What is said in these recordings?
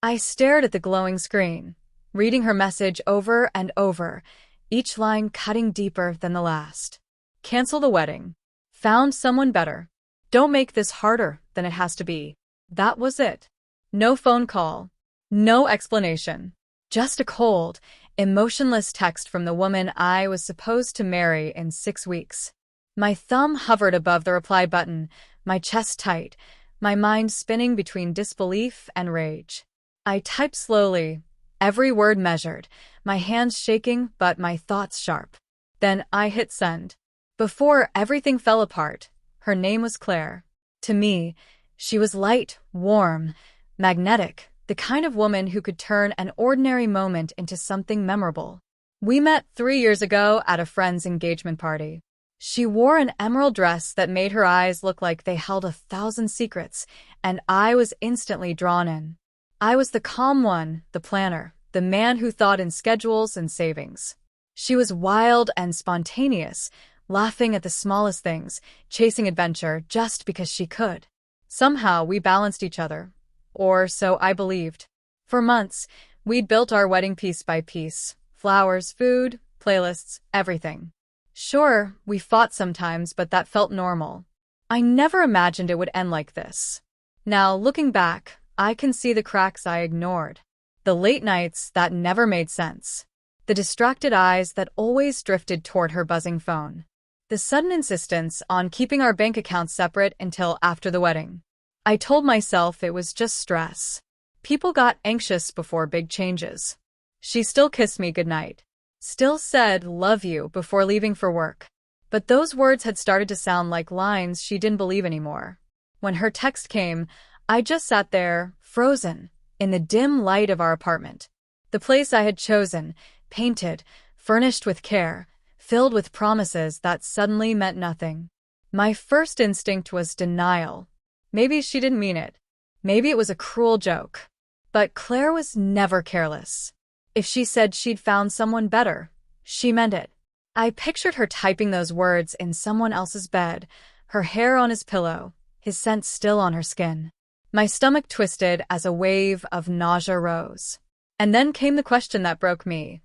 I stared at the glowing screen, reading her message over and over, each line cutting deeper than the last. Cancel the wedding. Found someone better. Don't make this harder than it has to be. That was it. No phone call. No explanation. Just a cold, emotionless text from the woman I was supposed to marry in 6 weeks. My thumb hovered above the reply button, my chest tight, my mind spinning between disbelief and rage. I typed slowly, every word measured, my hands shaking but my thoughts sharp. Then I hit send. Before everything fell apart, her name was Claire. To me, she was light, warm, magnetic, the kind of woman who could turn an ordinary moment into something memorable. We met 3 years ago at a friend's engagement party. She wore an emerald dress that made her eyes look like they held 1,000 secrets, and I was instantly drawn in. I was the calm one, the planner, the man who thought in schedules and savings. She was wild and spontaneous, laughing at the smallest things, chasing adventure just because she could. Somehow we balanced each other. Or so I believed. For months, we'd built our wedding piece by piece. Flowers, food, playlists, everything. Sure, we fought sometimes, but that felt normal. I never imagined it would end like this. Now, looking back, I can see the cracks I ignored. The late nights that never made sense. The distracted eyes that always drifted toward her buzzing phone. The sudden insistence on keeping our bank accounts separate until after the wedding. I told myself it was just stress. People got anxious before big changes. She still kissed me goodnight. Still said, "Love you," before leaving for work. But those words had started to sound like lines she didn't believe anymore. When her text came, I just sat there, frozen, in the dim light of our apartment. The place I had chosen, painted, furnished with care, filled with promises that suddenly meant nothing. My first instinct was denial. Maybe she didn't mean it. Maybe it was a cruel joke. But Claire was never careless. If she said she'd found someone better, she meant it. I pictured her typing those words in someone else's bed, her hair on his pillow, his scent still on her skin. My stomach twisted as a wave of nausea rose. And then came the question that broke me.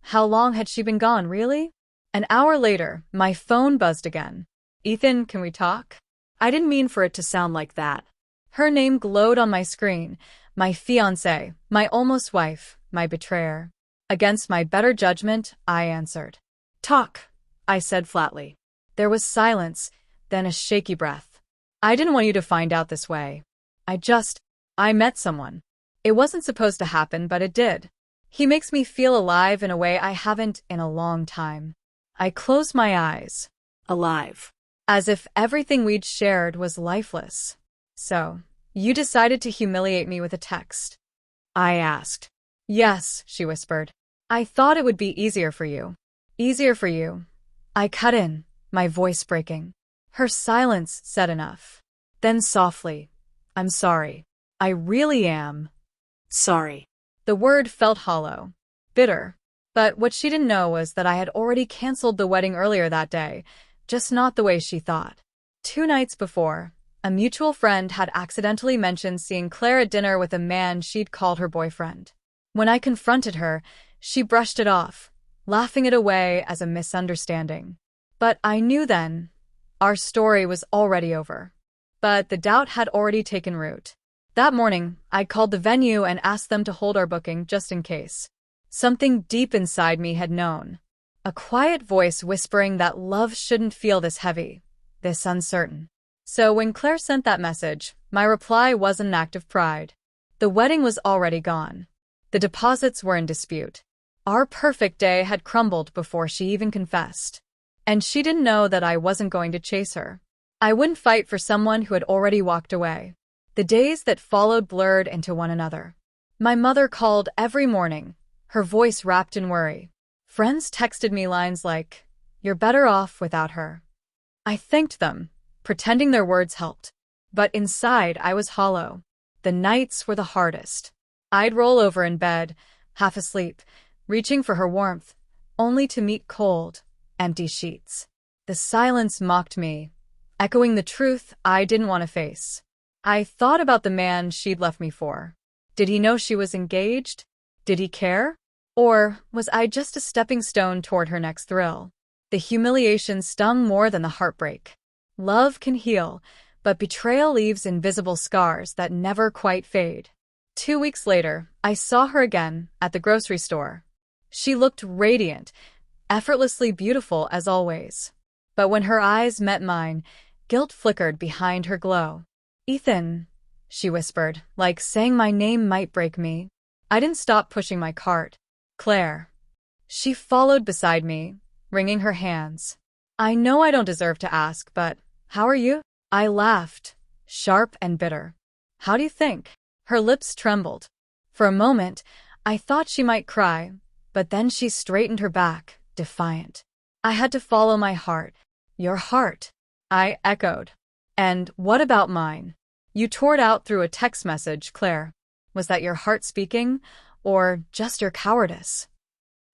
How long had she been gone, really? An hour later, my phone buzzed again. "Ethan, can we talk?" I didn't mean for it to sound like that. Her name glowed on my screen, my fiancé, my almost wife, my betrayer. Against my better judgment, I answered. "Talk," I said flatly. There was silence, then a shaky breath. "I didn't want you to find out this way. I met someone. It wasn't supposed to happen, but it did. He makes me feel alive in a way I haven't in a long time." I closed my eyes. Alive. As if everything we'd shared was lifeless. "So, you decided to humiliate me with a text?" I asked. "Yes," she whispered. "I thought it would be easier for you." "Easier for you." I cut in, my voice breaking. Her silence said enough. Then softly, "I'm sorry. I really am sorry." The word felt hollow, bitter. But what she didn't know was that I had already canceled the wedding earlier that day, just not the way she thought. 2 nights before, a mutual friend had accidentally mentioned seeing Claire at dinner with a man she'd called her boyfriend. When I confronted her, she brushed it off, laughing it away as a misunderstanding. But I knew then, our story was already over. But the doubt had already taken root. That morning, I called the venue and asked them to hold our booking just in case. Something deep inside me had known. A quiet voice whispering that love shouldn't feel this heavy, this uncertain. So when Claire sent that message, my reply wasn't an act of pride. The wedding was already gone. The deposits were in dispute. Our perfect day had crumbled before she even confessed. And she didn't know that I wasn't going to chase her. I wouldn't fight for someone who had already walked away. The days that followed blurred into one another. My mother called every morning, her voice wrapped in worry. Friends texted me lines like, "You're better off without her." I thanked them, pretending their words helped. But inside I was hollow. The nights were the hardest. I'd roll over in bed, half asleep, reaching for her warmth, only to meet cold, empty sheets. The silence mocked me, echoing the truth I didn't want to face. I thought about the man she'd left me for. Did he know she was engaged? Did he care? Or was I just a stepping stone toward her next thrill? The humiliation stung more than the heartbreak. Love can heal, but betrayal leaves invisible scars that never quite fade. 2 weeks later, I saw her again at the grocery store. She looked radiant, effortlessly beautiful as always. But when her eyes met mine, guilt flickered behind her glow. "Ethan," she whispered, like saying my name might break me. I didn't stop pushing my cart. "Claire." She followed beside me, wringing her hands. "I know I don't deserve to ask, but how are you?" I laughed, sharp and bitter. "How do you think?" Her lips trembled. For a moment, I thought she might cry, but then she straightened her back, defiant. I had to follow my heart. "Your heart," I echoed. "And what about mine?" "You tore it out through a text message, Claire. Was that your heart speaking, or just your cowardice?"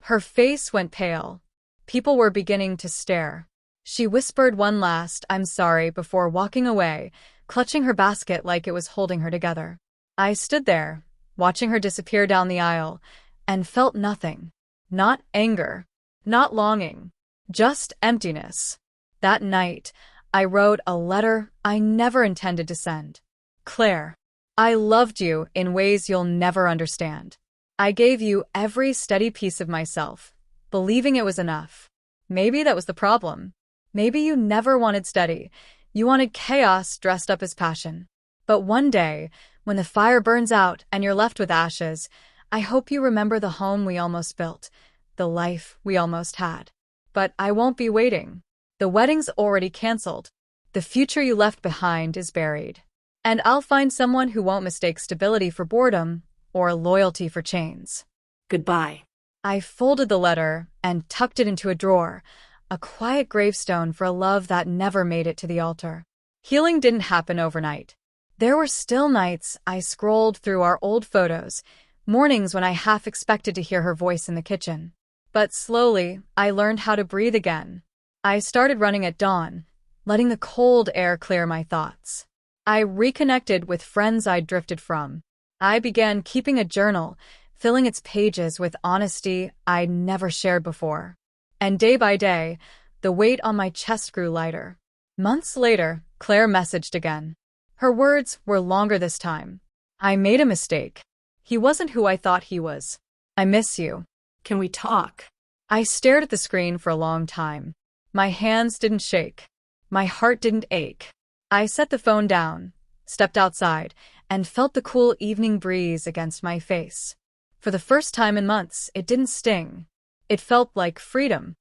Her face went pale. People were beginning to stare. She whispered one last "I'm sorry" before walking away, clutching her basket like it was holding her together. I stood there, watching her disappear down the aisle, and felt nothing. Not anger, not longing, just emptiness. That night, I wrote a letter I never intended to send. "Claire, I loved you in ways you'll never understand. I gave you every steady piece of myself, believing it was enough. Maybe that was the problem. Maybe you never wanted steady. You wanted chaos dressed up as passion. But one day, when the fire burns out and you're left with ashes, I hope you remember the home we almost built, the life we almost had. But I won't be waiting. The wedding's already canceled. The future you left behind is buried. And I'll find someone who won't mistake stability for boredom or loyalty for chains. Goodbye." I folded the letter and tucked it into a drawer, a quiet gravestone for a love that never made it to the altar. Healing didn't happen overnight. There were still nights I scrolled through our old photos, mornings when I half expected to hear her voice in the kitchen. But slowly, I learned how to breathe again. I started running at dawn, letting the cold air clear my thoughts. I reconnected with friends I'd drifted from. I began keeping a journal, filling its pages with honesty I'd never shared before. And day by day, the weight on my chest grew lighter. Months later, Claire messaged again. Her words were longer this time. "I made a mistake. He wasn't who I thought he was. I miss you. Can we talk?" I stared at the screen for a long time. My hands didn't shake. My heart didn't ache. I set the phone down, stepped outside, and felt the cool evening breeze against my face. For the first time in months, it didn't sting. It felt like freedom.